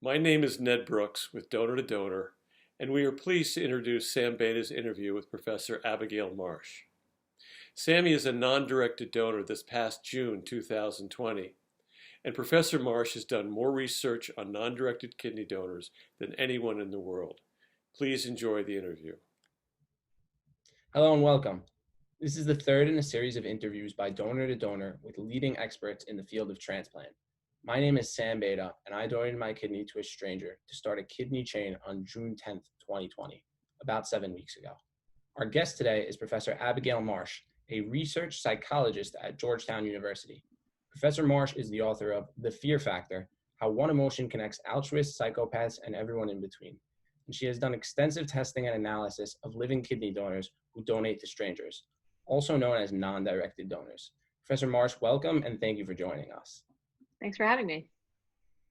My name is Ned Brooks with Donor to Donor, and we are pleased to introduce Sam Beyda's interview with Professor Abigail Marsh. Sammy is a non-directed donor this past June 2020, and Professor Marsh has done more research on non-directed kidney donors than anyone in the world. Please enjoy the interview. Hello and welcome. This is the third in a series of interviews by Donor to Donor with leading experts in the field of transplant. My name is Sam Beyda, and I donated my kidney to a stranger to start a kidney chain on June 10th, 2020, about 7 weeks ago. Our guest today is Professor Abigail Marsh, a research psychologist at Georgetown University. Professor Marsh is the author of The Fear Factor: How One Emotion Connects Altruists, Psychopaths, and Everyone in Between. And she has done extensive testing and analysis of living kidney donors who donate to strangers, also known as non-directed donors. Professor Marsh, welcome, and thank you for joining us. Thanks for having me.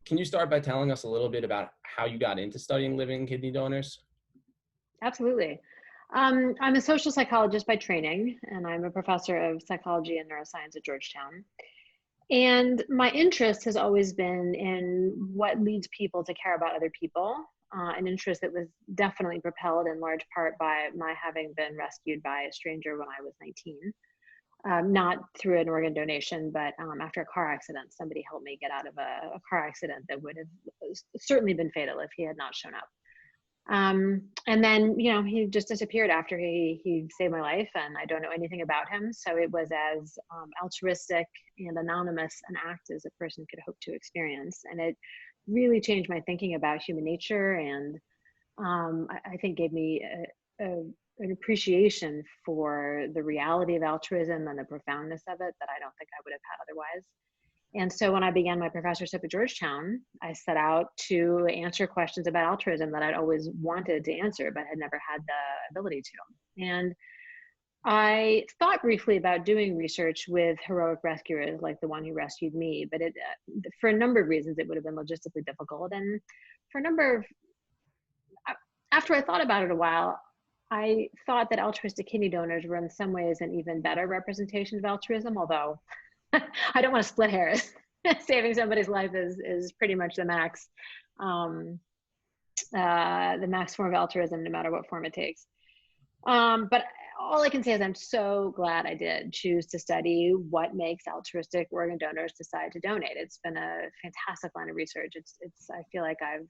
Can you start by telling us a little bit about how you got into studying living kidney donors? Absolutely. I'm a social psychologist by training, and I'm a professor of psychology and neuroscience at Georgetown. And my interest has always been in what leads people to care about other people, an interest that was definitely propelled in large part by my having been rescued by a stranger when I was 19. Not through an organ donation, but after a car accident. Somebody helped me get out of a car accident that would have certainly been fatal if he had not shown up. And then, he just disappeared after he saved my life, and I don't know anything about him. So it was as altruistic and anonymous an act as a person could hope to experience. And it really changed my thinking about human nature, and I think gave me an appreciation for the reality of altruism and the profoundness of it that I don't think I would have had otherwise. And so when I began my professorship at Georgetown, I set out to answer questions about altruism that I'd always wanted to answer, but had never had the ability to. And I thought briefly about doing research with heroic rescuers like the one who rescued me, but for a number of reasons, it would have been logistically difficult. And for a number of, after I thought about it a while, I thought that altruistic kidney donors were in some ways an even better representation of altruism, although I don't want to split hairs. Saving somebody's life is pretty much the max form of altruism, no matter what form it takes. But all I can say is I'm so glad I did choose to study what makes altruistic organ donors decide to donate. It's been a fantastic line of research. I feel like I've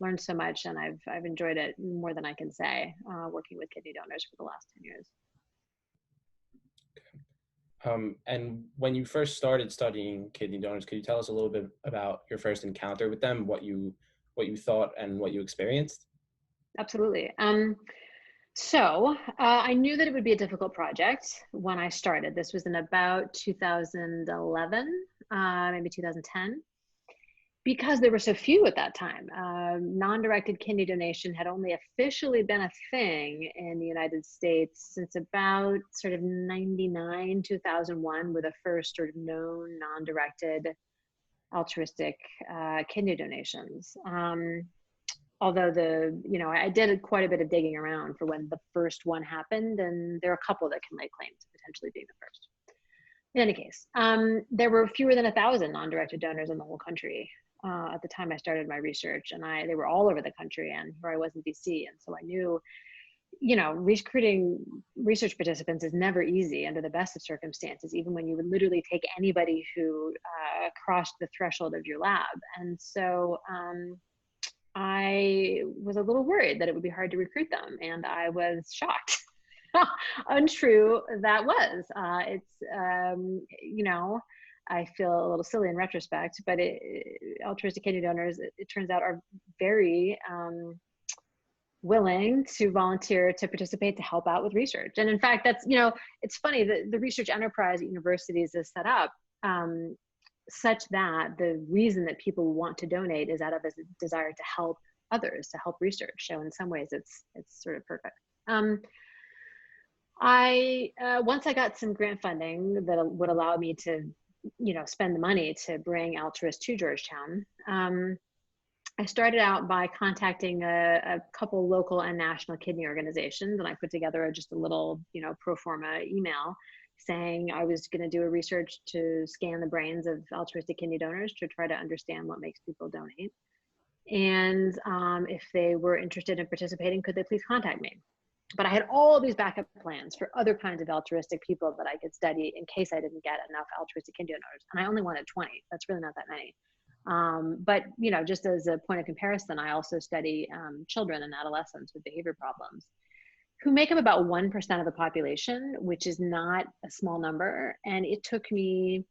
learned so much, and I've enjoyed it more than I can say, working with kidney donors for the last 10 years. And when you first started studying kidney donors, could you tell us a little bit about your first encounter with them, what you thought and what you experienced? Absolutely. So I knew that it would be a difficult project when I started. This was in about 2011, maybe 2010. Because there were so few at that time. Non-directed kidney donation had only officially been a thing in the United States since about sort of 99, 2001 were the first sort of known non-directed altruistic kidney donations. Although I did quite a bit of digging around for when the first one happened, and there are a couple that can lay claim to potentially being the first. In any case, there were fewer than 1,000 non-directed donors in the whole country at the time I started my research, and they were all over the country, and here I was in DC. And so I knew, recruiting research participants is never easy under the best of circumstances, even when you would literally take anybody who crossed the threshold of your lab. And so I was a little worried that it would be hard to recruit them, and I was shocked. Untrue that was. I feel a little silly in retrospect, but altruistic kidney donors, it turns out, are very willing to volunteer to participate to help out with research. And in fact, that's, it's funny that the research enterprise at universities is set up such that the reason that people want to donate is out of a desire to help others, to help research. So in some ways, it's sort of perfect. Once I got some grant funding that would allow me to spend the money to bring altruists to Georgetown, I started out by contacting a couple local and national kidney organizations, and I put together just a little, pro forma email saying I was going to do a research to scan the brains of altruistic kidney donors to try to understand what makes people donate. And if they were interested in participating, could they please contact me? But I had all these backup plans for other kinds of altruistic people that I could study in case I didn't get enough altruistic kidney donors. And I only wanted 20. That's really not that many. But just as a point of comparison, I also study children and adolescents with behavior problems who make up about 1% of the population, which is not a small number. And it took me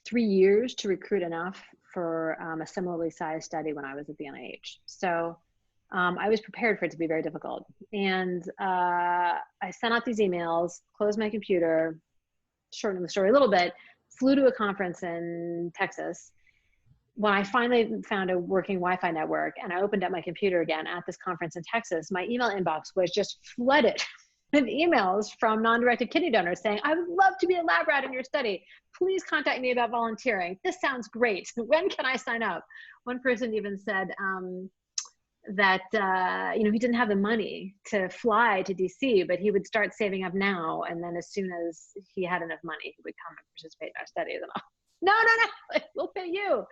3 years to recruit enough for a similarly sized study when I was at the NIH. So I was prepared for it to be very difficult. And I sent out these emails, closed my computer, shortening the story a little bit, flew to a conference in Texas. When I finally found a working Wi-Fi network and I opened up my computer again at this conference in Texas, my email inbox was just flooded with emails from non-directed kidney donors saying, I would love to be a lab rat in your study. Please contact me about volunteering. This sounds great. When can I sign up? One person even said that he didn't have the money to fly to DC, but he would start saving up now. And then as soon as he had enough money, he would come and participate in our studies. And no, we'll pay you.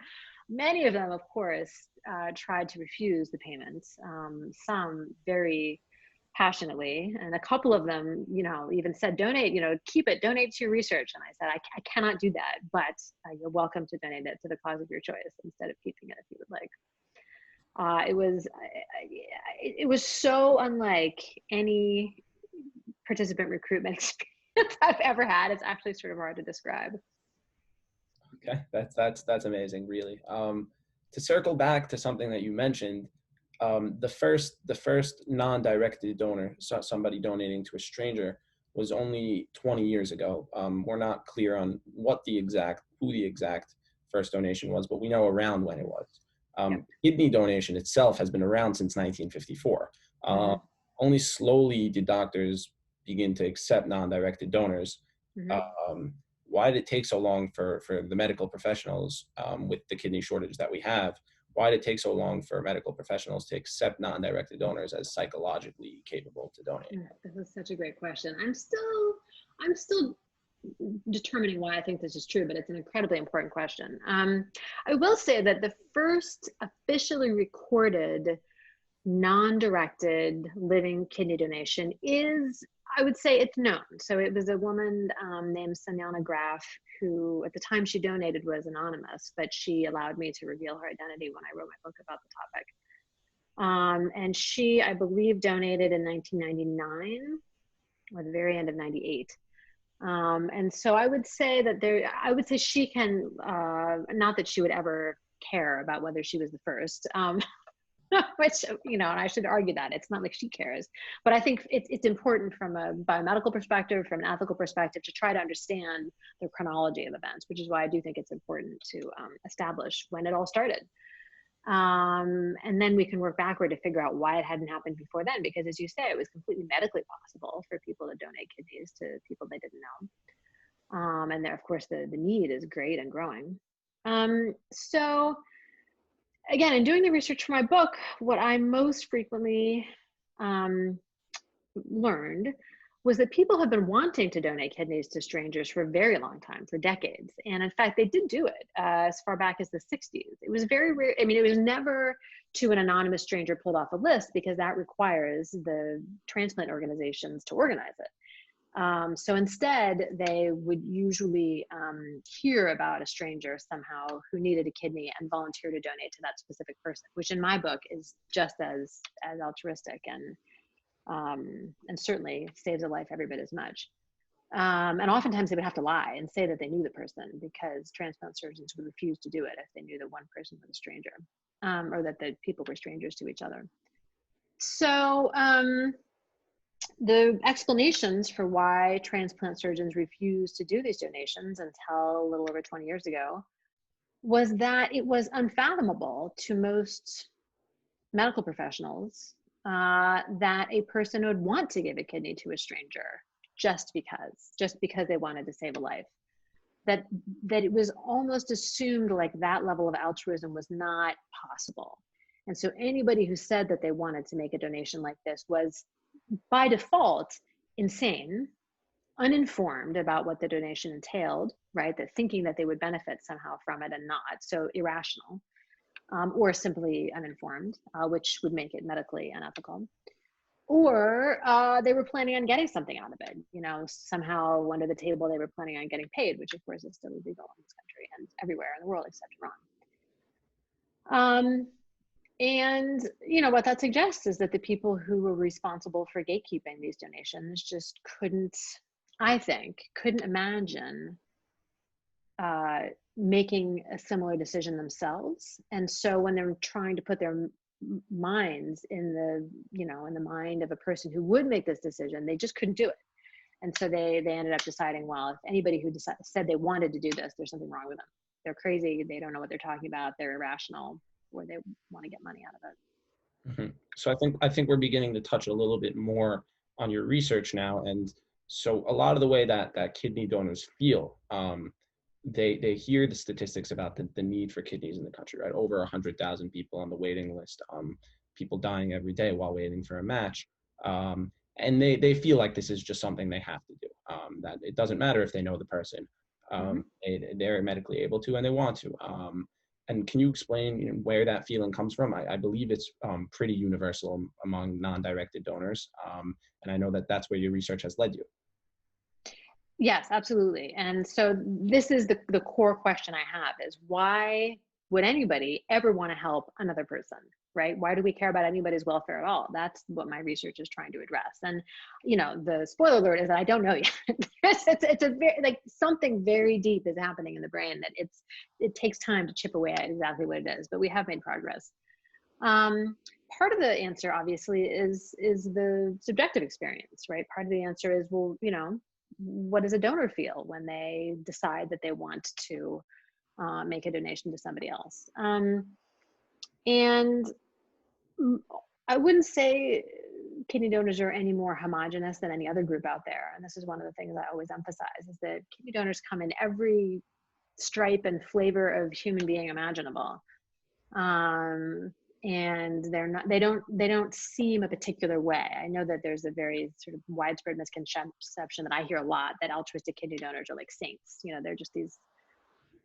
Many of them, of course, tried to refuse the payments. Some very passionately, and a couple of them, even said, donate, keep it, donate to your research. And I said, I cannot do that, but you're welcome to donate it to the cause of your choice instead of keeping it if you would like. It was so unlike any participant recruitment experience I've ever had. It's actually sort of hard to describe. Okay, that's amazing, really. To circle back to something that you mentioned, the first non-directed donor, somebody donating to a stranger, was only 20 years ago. We're not clear on who the exact first donation was, but we know around when it was. Kidney donation itself has been around since 1954. Only slowly did doctors begin to accept non-directed donors. Why did it take so long for the medical professionals, with the kidney shortage that we have? Why did it take so long for medical professionals to accept non-directed donors as psychologically capable to donate? This is such a great question. I'm still determining why I think this is true, but it's an incredibly important question. I will say that the first officially recorded non-directed living kidney donation is, I would say it's known. So it was a woman named Sanjana Graf, who at the time she donated was anonymous, but she allowed me to reveal her identity when I wrote my book about the topic. And she, I believe, donated in 1999 or the very end of 98. And so I would say that she can, not that she would ever care about whether she was the first, which, and I should argue that it's not like she cares, but I think it's important from a biomedical perspective, from an ethical perspective, to try to understand the chronology of events, which is why I do think it's important to establish when it all started. And then we can work backward to figure out why it hadn't happened before then, because as you say, it was completely medically possible for people to donate kidneys to people they didn't know. And there, of course, the need is great and growing. So again, in doing the research for my book, what I most frequently learned was that people have been wanting to donate kidneys to strangers for a very long time, for decades. And in fact, they did do it as far back as the 60s. It was very rare. I mean, it was never to an anonymous stranger pulled off a list, because that requires the transplant organizations to organize it. So instead, they would usually hear about a stranger somehow who needed a kidney and volunteer to donate to that specific person, which in my book is just as altruistic and certainly saves a life every bit as much. And oftentimes they would have to lie and say that they knew the person, because transplant surgeons would refuse to do it if they knew that one person was a stranger, or that the people were strangers to each other. So the explanations for why transplant surgeons refused to do these donations until a little over 20 years ago was that it was unfathomable to most medical professionals that a person would want to give a kidney to a stranger just because they wanted to save a life. That it was almost assumed like that level of altruism was not possible. And so anybody who said that they wanted to make a donation like this was by default insane, uninformed about what the donation entailed, right? That thinking that they would benefit somehow from it and not, so irrational. or simply uninformed, which would make it medically unethical. Or they were planning on getting something out of it. Somehow under the table they were planning on getting paid, which of course is still illegal in this country and everywhere in the world except Iran. And what that suggests is that the people who were responsible for gatekeeping these donations just couldn't imagine making a similar decision themselves. And so when they're trying to put their minds in the mind of a person who would make this decision, they just couldn't do it. And so they ended up deciding, well, if anybody who said they wanted to do this, there's something wrong with them. They're crazy. They don't know what they're talking about. They're irrational, or they want to get money out of it. Mm-hmm. So I think we're beginning to touch a little bit more on your research now. And so a lot of the way that kidney donors feel, they hear the statistics about the need for kidneys in the country, right? Over 100,000 people on the waiting list, people dying every day while waiting for a match. And they feel like this is just something they have to do, that it doesn't matter if they know the person. They're medically able to, and they want to. And can you explain where that feeling comes from? I believe it's pretty universal among non-directed donors. And I know that that's where your research has led you. Yes, absolutely. And so this is the core question I have is, why would anybody ever want to help another person, right? Why do we care about anybody's welfare at all? That's what my research is trying to address. And, the spoiler alert is that I don't know yet. it's a very, something very deep is happening in the brain that it takes time to chip away at exactly what it is, but we have made progress. Part of the answer obviously is the subjective experience, right? Part of the answer is, well, what does a donor feel when they decide that they want to make a donation to somebody else? And I wouldn't say kidney donors are any more homogenous than any other group out there. And this is one of the things I always emphasize, is that kidney donors come in every stripe and flavor of human being imaginable. And they don't seem a particular way. I know that there's a very sort of widespread misconception that I hear a lot, that altruistic kidney donors are like saints. They're just these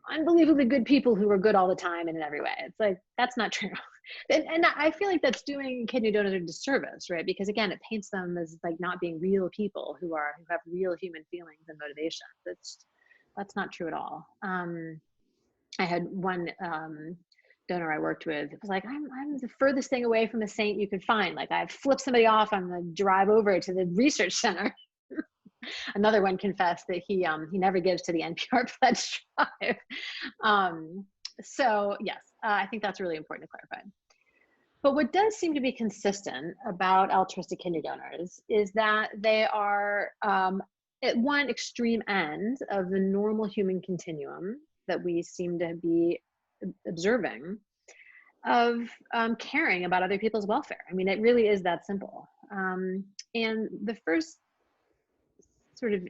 unbelievably good people who are good all the time and in every way. It's like, that's not true. And I feel like that's doing kidney donors a disservice, right? Because again, it paints them as like not being real people who have real human feelings and motivations. That's not true at all. I had one donor I worked with, it was like, I'm the furthest thing away from a saint you could find. Like, I flipped somebody off on the drive over to the research center. Another one confessed that he never gives to the NPR pledge drive. So yes, I think that's really important to clarify. But what does seem to be consistent about altruistic kidney donors is that they are at one extreme end of the normal human continuum that we seem to be observing of caring about other people's welfare. I mean, it really is that simple. And the first sort of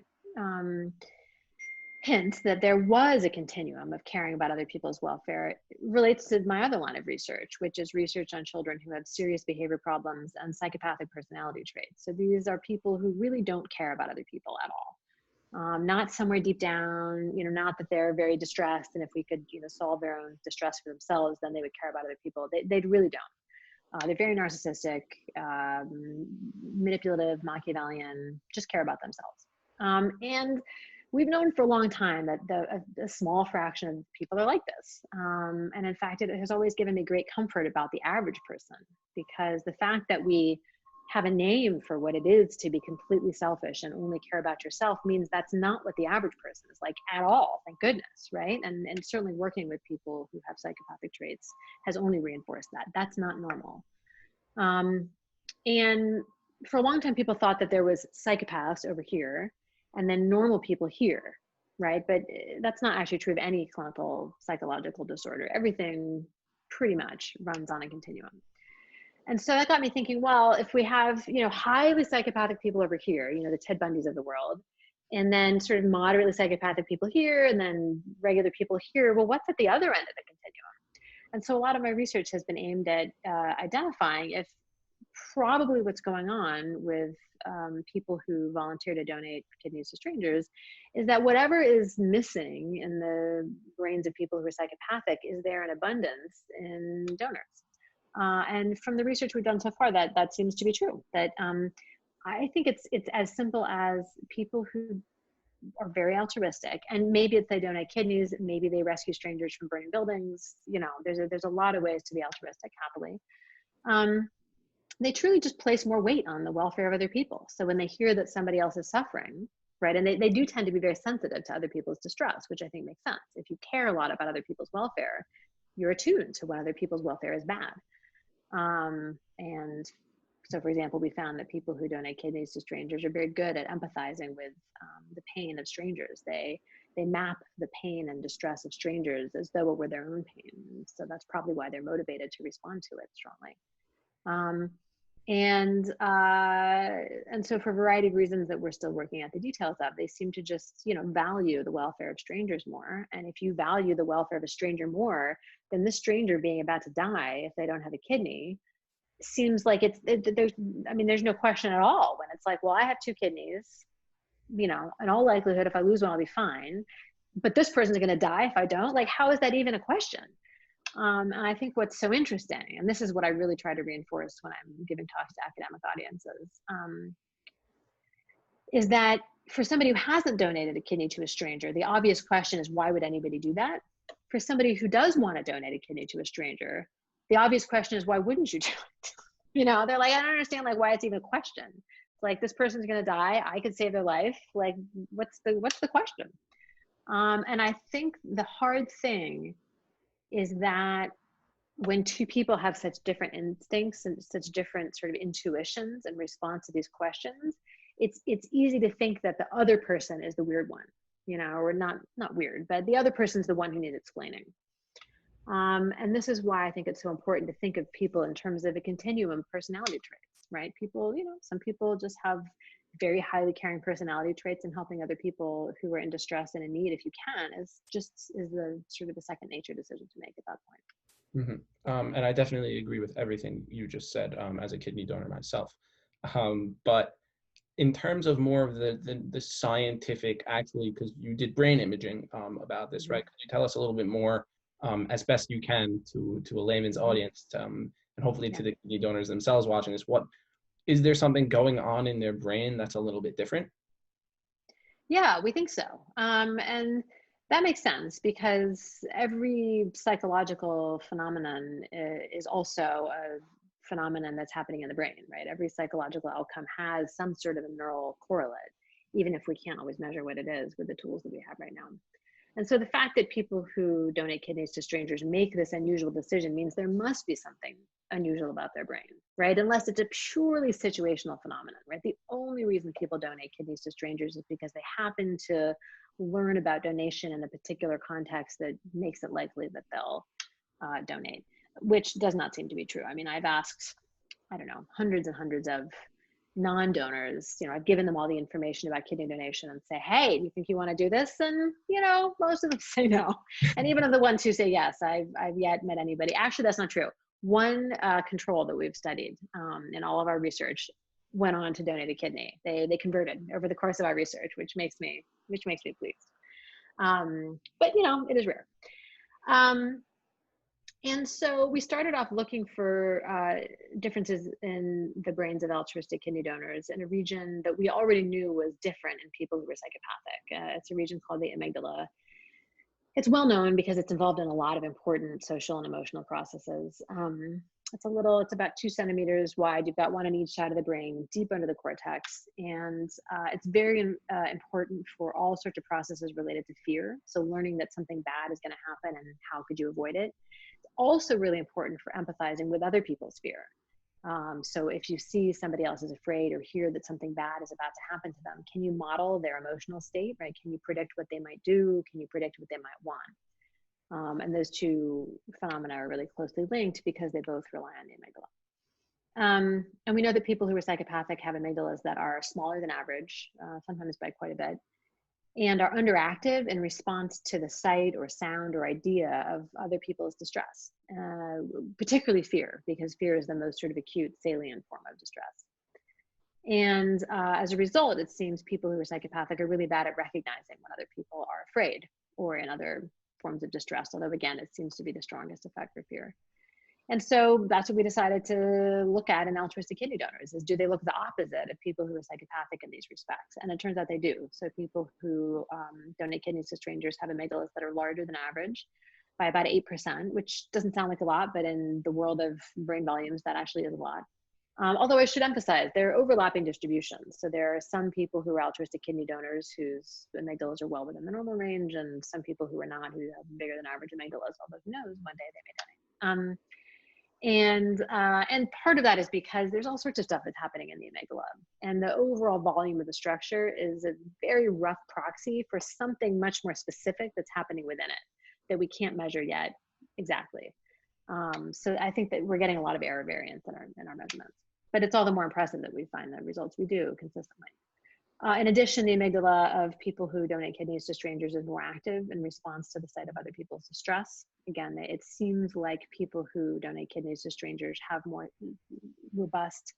hint that there was a continuum of caring about other people's welfare relates to my other line of research, which is research on children who have serious behavior problems and psychopathic personality traits. So these are people who really don't care about other people at all. Not somewhere deep down, not that they're very distressed, and if we could, solve their own distress for themselves, then they would care about other people. They really don't. They're very narcissistic, manipulative, Machiavellian, just care about themselves. And we've known for a long time that a small fraction of people are like this. And in fact, it has always given me great comfort about the average person, because the fact that we have a name for what it is to be completely selfish and only care about yourself means that's not what the average person is like at all, thank goodness, right? And certainly working with people who have psychopathic traits has only reinforced that. That's not normal. And for a long time, people thought that there was psychopaths over here and then normal people here, right? But that's not actually true of any clinical psychological disorder. Everything pretty much runs on a continuum. And so that got me thinking, well, if we have, highly psychopathic people over here, the Ted Bundys of the world, and then sort of moderately psychopathic people here, and then regular people here, well, what's at the other end of the continuum? And so a lot of my research has been aimed at identifying if probably what's going on with people who volunteer to donate kidneys to strangers is that whatever is missing in the brains of people who are psychopathic is there in abundance in donors. And from the research we've done so far, that seems to be true. That I think it's as simple as people who are very altruistic, and maybe it's they donate kidneys, maybe they rescue strangers from burning buildings. You know, there's a lot of ways to be altruistic happily. They truly just place more weight on the welfare of other people. So when they hear that somebody else is suffering, right, and they do tend to be very sensitive to other people's distress, which I think makes sense. If you care a lot about other people's welfare, you're attuned to when other people's welfare is bad. And so, for example, we found that people who donate kidneys to strangers are very good at empathizing with the pain of strangers. They map the pain and distress of strangers as though it were their own pain. So that's probably why they're motivated to respond to it strongly. And so for a variety of reasons that we're still working out the details of, they seem to just, you know, value the welfare of strangers more. And if you value the welfare of a stranger more than this stranger being about to die if they don't have a kidney, seems like there's no question at all when it's like, well, I have 2 kidneys, you know, in all likelihood, if I lose one, I'll be fine. But this person's going to die if I don't. Like, how is that even a question? And I think what's so interesting, and this is what I really try to reinforce when I'm giving talks to academic audiences, is that for somebody who hasn't donated a kidney to a stranger, the obvious question is, why would anybody do that? For somebody who does want to donate a kidney to a stranger, the obvious question is, why wouldn't you do it? You know, they're like, I don't understand, like, why it's even a question. It's like, this person's going to die. I could save their life. Like, what's the question? And I think the hard thing is that when 2 people have such different instincts and such different sort of intuitions in response to these questions, it's easy to think that the other person is the weird one, you know, or not weird, but the other person's the one who needs explaining. And this is why I think it's so important to think of people in terms of a continuum of personality traits, right? People, you know, some people just have very highly caring personality traits, and helping other people who are in distress and in need, if you can, is the sort of a second nature decision to make at that point. Mm-hmm. And I definitely agree with everything you just said, as a kidney donor myself. But in terms of more of the scientific, actually, because you did brain imaging about this, right? Could you tell us a little bit more, as best you can, to a layman's audience, and hopefully to the kidney donors themselves watching this? What is there something going on in their brain that's a little bit different? Yeah, we think so. And that makes sense, because every psychological phenomenon is also a phenomenon that's happening in the brain, right? Every psychological outcome has some sort of a neural correlate, even if we can't always measure what it is with the tools that we have right now. And so the fact that people who donate kidneys to strangers make this unusual decision means there must be something unusual about their brain, right? Unless it's a purely situational phenomenon, right? The only reason people donate kidneys to strangers is because they happen to learn about donation in a particular context that makes it likely that they'll donate, which does not seem to be true. I mean, I've asked, I don't know, hundreds and hundreds of non-donors, you know, I've given them all the information about kidney donation and say, hey, do you think you want to do this? And, you know, most of them say no. And even of the ones who say yes, I've yet met anybody. Actually, that's not true. One control that we've studied in all of our research went on to donate a kidney. They converted over the course of our research, which makes me pleased. But, you know, it is rare. And so we started off looking for differences in the brains of altruistic kidney donors in a region that we already knew was different in people who were psychopathic. It's a region called the amygdala. It's well known because it's involved in a lot of important social and emotional processes. It's about 2 centimeters wide. You've got one on each side of the brain, deep under the cortex. And it's very important for all sorts of processes related to fear. So learning that something bad is going to happen and how could you avoid it. Also really important for empathizing with other people's fear. So if you see somebody else is afraid or hear that something bad is about to happen to them, can you model their emotional state, right? Can you predict what they might do? Can you predict what they might want? And those 2 phenomena are really closely linked because they both rely on the amygdala. And we know that people who are psychopathic have amygdalas that are smaller than average, sometimes by quite a bit. and are underactive in response to the sight or sound or idea of other people's distress, particularly fear, because fear is the most sort of acute, salient form of distress. And as a result, it seems people who are psychopathic are really bad at recognizing when other people are afraid or in other forms of distress, although again, it seems to be the strongest effect for fear. And so that's what we decided to look at in altruistic kidney donors, is do they look the opposite of people who are psychopathic in these respects? And it turns out they do. So people who donate kidneys to strangers have amygdalas that are larger than average by about 8%, which doesn't sound like a lot, but in the world of brain volumes, that actually is a lot. Although I should emphasize, there are overlapping distributions. So there are some people who are altruistic kidney donors whose amygdalas are well within the normal range, and some people who are not, who have bigger than average amygdalas, although who knows, one day they may donate. And part of that is because there's all sorts of stuff that's happening in the amygdala, and the overall volume of the structure is a very rough proxy for something much more specific that's happening within it that we can't measure yet exactly. So I think that we're getting a lot of error variance in our measurements, but it's all the more impressive that we find the results we do consistently. In addition, the amygdala of people who donate kidneys to strangers is more active in response to the sight of other people's distress. Again, it seems like people who donate kidneys to strangers have more robust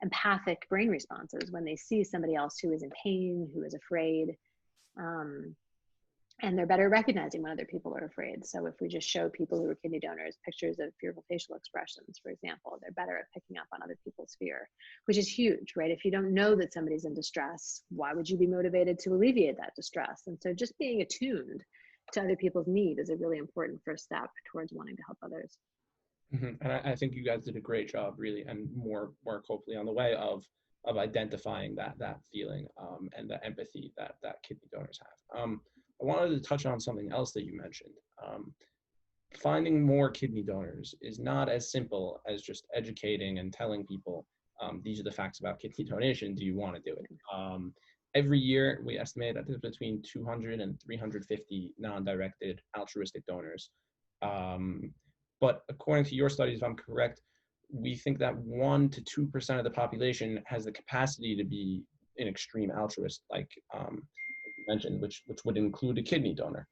empathic brain responses when they see somebody else who is in pain, who is afraid, and they're better at recognizing when other people are afraid. So if we just show people who are kidney donors pictures of fearful facial expressions, for example, they're better at picking up on other people's fear, which is huge, right? If you don't know that somebody's in distress, why would you be motivated to alleviate that distress? And so just being attuned to other people's need is a really important first step towards wanting to help others. Mm-hmm. And I think you guys did a great job, really, and more hopefully on the way of identifying that feeling and the empathy that kidney donors have. I wanted to touch on something else that you mentioned. Finding more kidney donors is not as simple as just educating and telling people these are the facts about kidney donation. Do you want to do it? Every year, we estimate that there's between 200 and 350 non-directed altruistic donors. But according to your studies, if I'm correct, we think that 1% to 2% of the population has the capacity to be an extreme altruist, like you mentioned, which would include a kidney donor.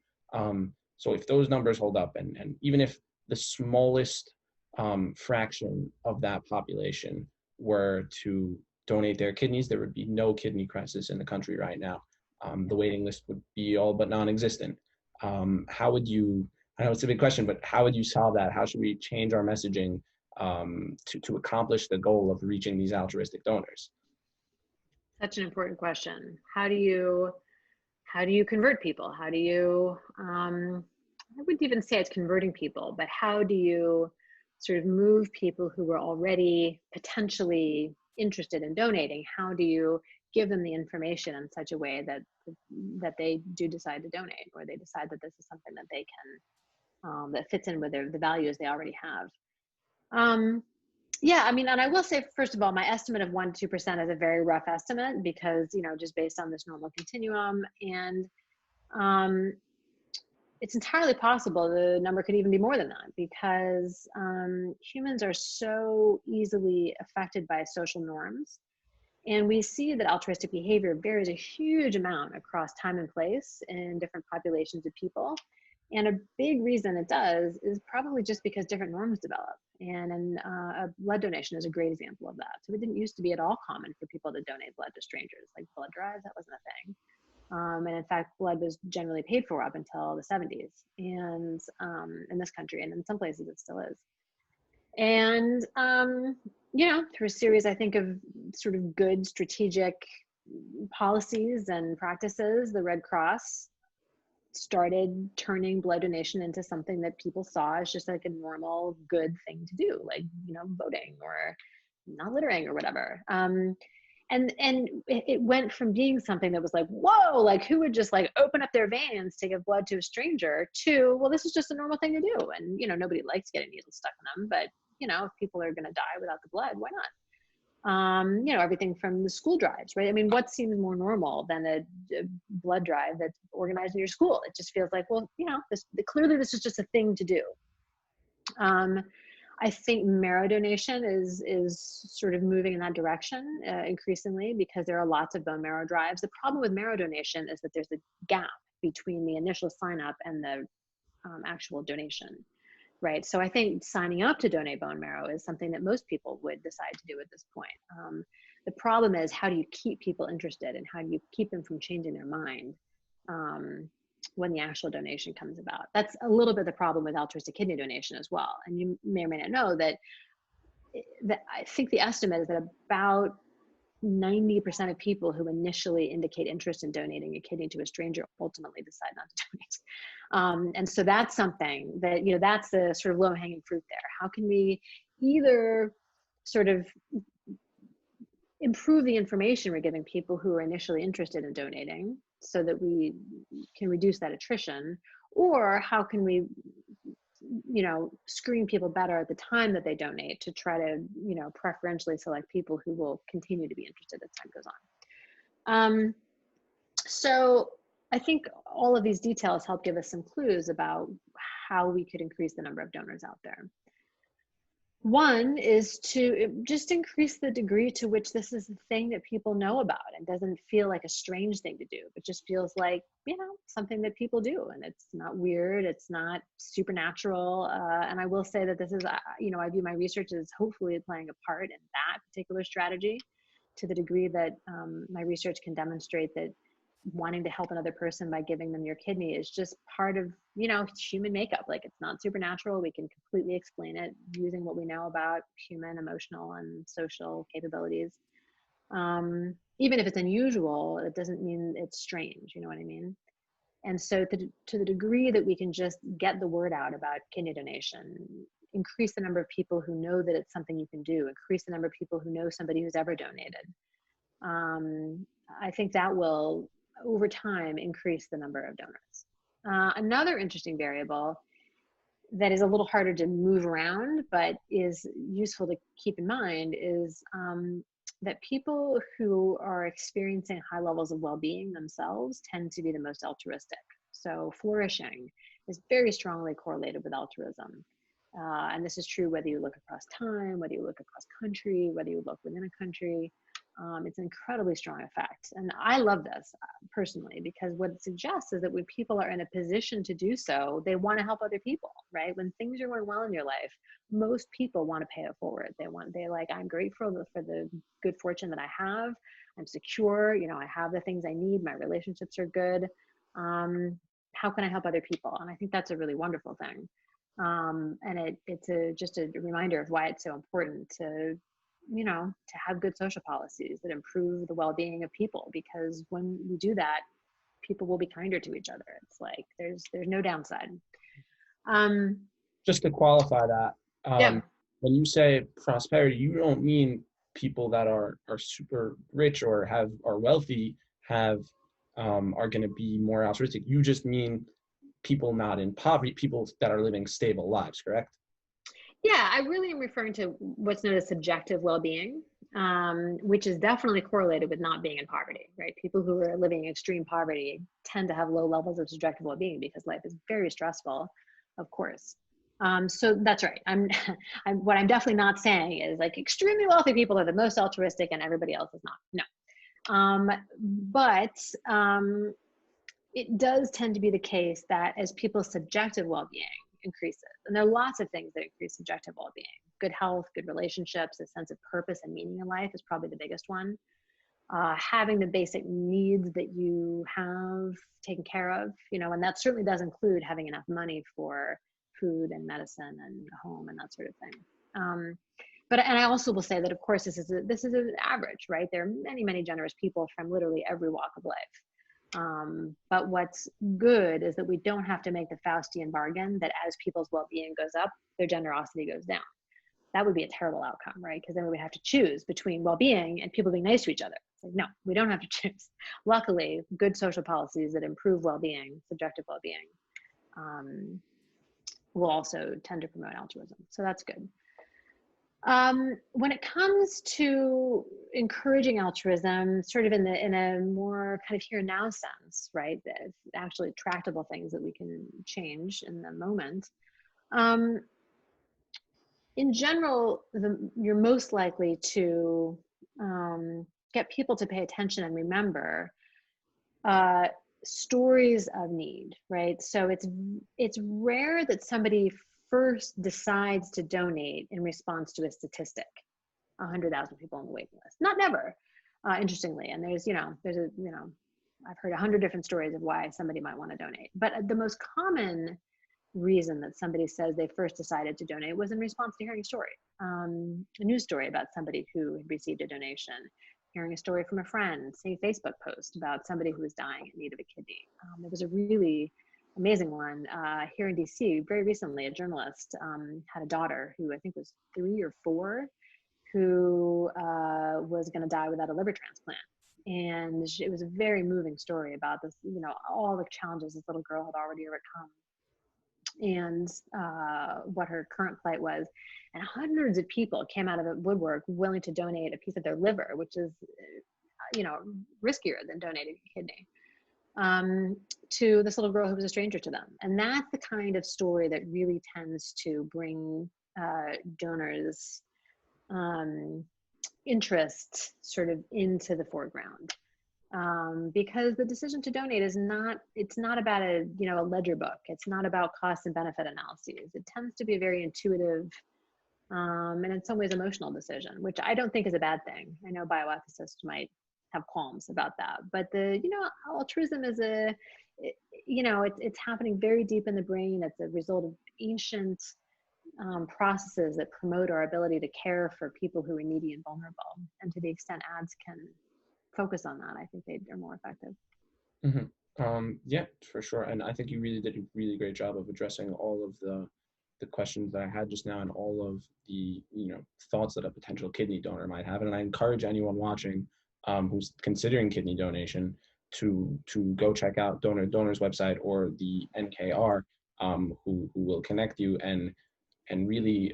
So if those numbers hold up, and even if the smallest fraction of that population were to donate their kidneys, there would be no kidney crisis in the country right now. The waiting list would be all but non-existent. How would you, I know it's a big question, but how would you solve that? How should we change our messaging to accomplish the goal of reaching these altruistic donors? Such an important question. How do you convert people? How do you, I wouldn't even say it's converting people, but how do you sort of move people who were already potentially interested in donating? How do you give them the information in such a way that they do decide to donate, or they decide that this is something that they can, that fits in with the values they already have? Yeah, I mean, and I will say, first of all, my estimate of 1% to 2% is a very rough estimate because, just based on this normal continuum. And it's entirely possible the number could even be more than that, because humans are so easily affected by social norms. And we see that altruistic behavior varies a huge amount across time and place in different populations of people. And a big reason it does is probably just because different norms develop. And a blood donation is a great example of that. So it didn't used to be at all common for people to donate blood to strangers, like blood drives, that wasn't a thing. And in fact, blood was generally paid for up until the 70s, and in this country, and in some places it still is. And, through a series, I think, of sort of good strategic policies and practices, the Red Cross started turning blood donation into something that people saw as just like a normal, good thing to do, like, voting or not littering or whatever. And it went from being something that was like, whoa, like who would just like open up their veins to give blood to a stranger, to, well, this is just a normal thing to do. And, nobody likes getting needles stuck in them, but, if people are going to die without the blood, why not? Everything from the school drives, right? I mean, what seems more normal than a blood drive that's organized in your school? It just feels like, well, clearly this is just a thing to do. I think marrow donation is sort of moving in that direction increasingly, because there are lots of bone marrow drives. The problem with marrow donation is that there's a gap between the initial sign up and the actual donation, right? So I think signing up to donate bone marrow is something that most people would decide to do at this point. The problem is, how do you keep people interested, and how do you keep them from changing their mind when the actual donation comes about? That's a little bit the problem with altruistic kidney donation as well. And you may or may not know that I think the estimate is that about 90% of people who initially indicate interest in donating a kidney to a stranger ultimately decide not to donate. And so that's something that, that's the sort of low-hanging fruit there. How can we either sort of improve the information we're giving people who are initially interested in donating so that we can reduce that attrition, or how can we screen people better at the time that they donate to try to, preferentially select people who will continue to be interested as time goes on. So I think all of these details help give us some clues about how we could increase the number of donors out there. One is to just increase the degree to which this is a thing that people know about and doesn't feel like a strange thing to do, but just feels like, something that people do, and it's not weird, it's not supernatural. And I will say that this is, I view my research as hopefully playing a part in that particular strategy, to the degree that my research can demonstrate that wanting to help another person by giving them your kidney is just part of, human makeup. Like, it's not supernatural. We can completely explain it using what we know about human emotional and social capabilities. Even if it's unusual, it doesn't mean it's strange. You know what I mean? And so to the degree that we can just get the word out about kidney donation, increase the number of people who know that it's something you can do, increase the number of people who know somebody who's ever donated. I think that will, over time, increase the number of donors. Another interesting variable that is a little harder to move around, but is useful to keep in mind, is that people who are experiencing high levels of well-being themselves tend to be the most altruistic. So flourishing is very strongly correlated with altruism. And this is true whether you look across time, whether you look across country, whether you look within a country. It's an incredibly strong effect. And I love this personally, because what it suggests is that when people are in a position to do so, they want to help other people, right? When things are going well in your life, most people want to pay it forward. I'm grateful for the good fortune that I have. I'm secure, I have the things I need. My relationships are good. How can I help other people? And I think that's a really wonderful thing. And it's just a reminder of why it's so important to have good social policies that improve the well-being of people, because when we do that, people will be kinder to each other. It's like there's no downside. Just to qualify that, Yeah. when you say prosperity, you don't mean people that are super rich or are wealthy are going to be more altruistic. You just mean people not in poverty, people that are living stable lives, correct? Yeah, I really am referring to what's known as subjective well-being, which is definitely correlated with not being in poverty, right? People who are living in extreme poverty tend to have low levels of subjective well-being because life is very stressful, of course. So that's right. What I'm definitely not saying is like extremely wealthy people are the most altruistic and everybody else is not. No. But it does tend to be the case that as people's subjective well-being increases, and there are lots of things that increase subjective well-being. Good health, good relationships, a sense of purpose and meaning in life is probably the biggest one. Having the basic needs that you have taken care of, and that certainly does include having enough money for food and medicine and a home and that sort of thing. And I also will say that, of course, this is an average, right? There are many, many generous people from literally every walk of life. But what's good is that we don't have to make the Faustian bargain that as people's well-being goes up, their generosity goes down. That would be a terrible outcome, right? Because then we would have to choose between well-being and people being nice to each other. It's like, no, we don't have to choose. Luckily, good social policies that improve well-being, subjective well-being, will also tend to promote altruism. So that's good. When it comes to encouraging altruism, sort of in a more kind of here and now sense, right? Actually tractable things that we can change in the moment. in general, you're most likely to get people to pay attention and remember uh, stories of need, right? So it's rare that somebody first decides to donate in response to a statistic, 100,000 people on the waiting list. Not never, interestingly. And I've heard 100 different stories of why somebody might want to donate. But the most common reason that somebody says they first decided to donate was in response to hearing a story, a news story about somebody who had received a donation, hearing a story from a friend, say a Facebook post about somebody who was dying in need of a kidney. There was a really amazing one here in DC very recently. A journalist had a daughter who I think was 3 or 4 who was going to die without a liver transplant. And it was a very moving story about this, all the challenges this little girl had already overcome and what her current plight was. And hundreds of people came out of the woodwork willing to donate a piece of their liver, which is, riskier than donating a kidney, to this little girl who was a stranger to them. And that's the kind of story that really tends to bring donors' interest sort of into the foreground. Because the decision to donate it's not about a ledger book. It's not about cost and benefit analyses. It tends to be a very intuitive and in some ways emotional decision, which I don't think is a bad thing. I know bioethicists might have qualms about that, but altruism is it's happening very deep in the brain. It's a result of ancient processes that promote our ability to care for people who are needy and vulnerable. And to the extent ads can focus on that, I think they are more effective. Yeah, for sure. And I think you really did a really great job of addressing all of the questions that I had just now and all of the thoughts that a potential kidney donor might have. And I encourage anyone watching who's considering kidney donation to go check out donor's website or the NKR, who will connect you and really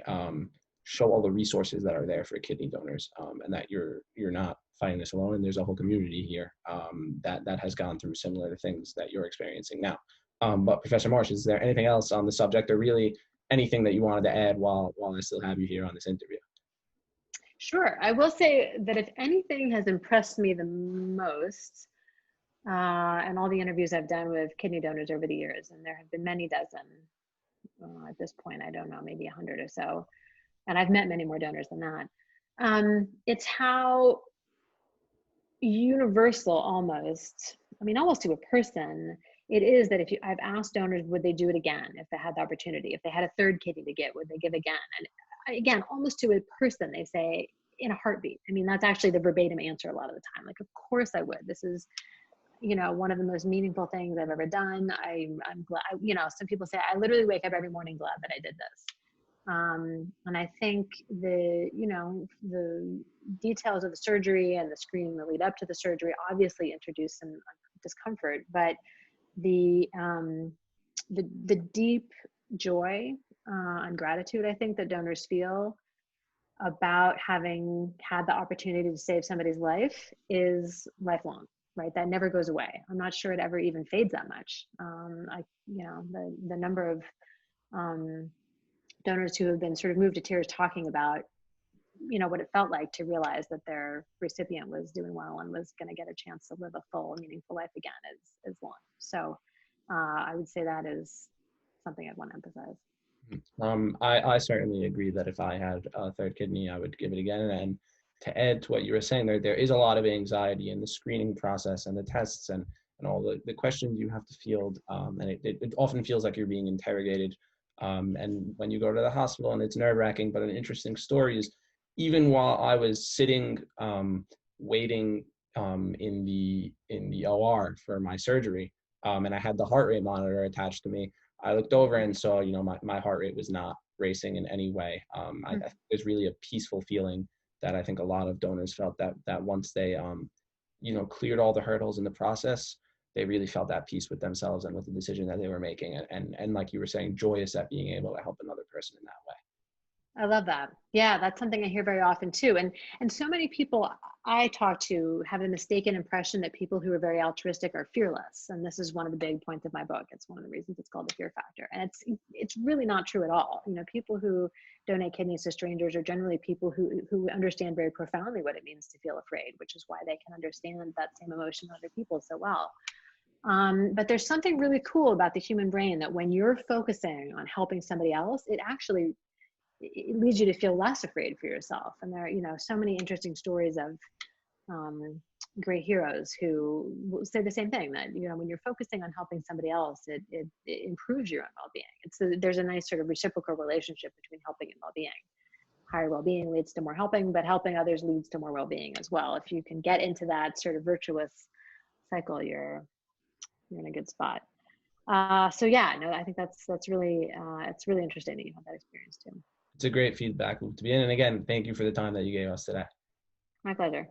show all the resources that are there for kidney donors, and that you're not fighting this alone, and there's a whole community here that has gone through similar things that you're experiencing now. But Professor Marsh, is there anything else on the subject, or really anything that you wanted to add while I still have you here on this interview? Sure. I will say that if anything has impressed me the most, and all the interviews I've done with kidney donors over the years, and there have been many dozen, at this point, I don't know, maybe 100 or so, and I've met many more donors than that. It's how universal almost to a person, it is that I've asked donors, would they do it again if they had the opportunity? If they had a third kidney to give, would they give again? And again, almost to a person, they say in a heartbeat. That's actually the verbatim answer a lot of the time. Like, of course I would. This is, one of the most meaningful things I've ever done. I'm glad, some people say, I literally wake up every morning glad that I did this. And I think the details of the surgery and the screening that lead up to the surgery obviously introduce some discomfort, but the deep joy and gratitude I think that donors feel about having had the opportunity to save somebody's life is lifelong, right? That never goes away. I'm not sure it ever even fades that much. The number of donors who have been sort of moved to tears talking about what it felt like to realize that their recipient was doing well and was going to get a chance to live a full, meaningful life again is long. So I would say that is something I'd want to emphasize. I certainly agree that if I had a third kidney, I would give it again. And to add to what you were saying, there is a lot of anxiety in the screening process and the tests and all the questions you have to field. And it often feels like you're being interrogated. And when you go to the hospital, and it's nerve-wracking, but an interesting story is, even while I was sitting waiting in the OR for my surgery, and I had the heart rate monitor attached to me, I looked over and saw, my heart rate was not racing in any way. There's really a peaceful feeling that I think a lot of donors felt that once they, cleared all the hurdles in the process, they really felt that peace with themselves and with the decision that they were making. And like you were saying, joyous at being able to help another person in that way. I love that. Yeah, that's something I hear very often too. And so many people I talk to have a mistaken impression that people who are very altruistic are fearless. And this is one of the big points of my book. It's one of the reasons it's called the fear factor. And it's really not true at all. You know, people who donate kidneys to strangers are generally people who understand very profoundly what it means to feel afraid, which is why they can understand that same emotion in other people so well. But there's something really cool about the human brain that when you're focusing on helping somebody else, it leads you to feel less afraid for yourself. And there are, you know, so many interesting stories of great heroes who will say the same thing, that, you know, when you're focusing on helping somebody else, it improves your own well-being. There's a nice sort of reciprocal relationship between helping and well-being. Higher well-being leads to more helping, but helping others leads to more well-being as well. If you can get into that sort of virtuous cycle, you're in a good spot. So yeah, no, I think that's really it's really interesting that you have that experience too. It's a great feedback loop to be in. And again, thank you for the time that you gave us today. My pleasure.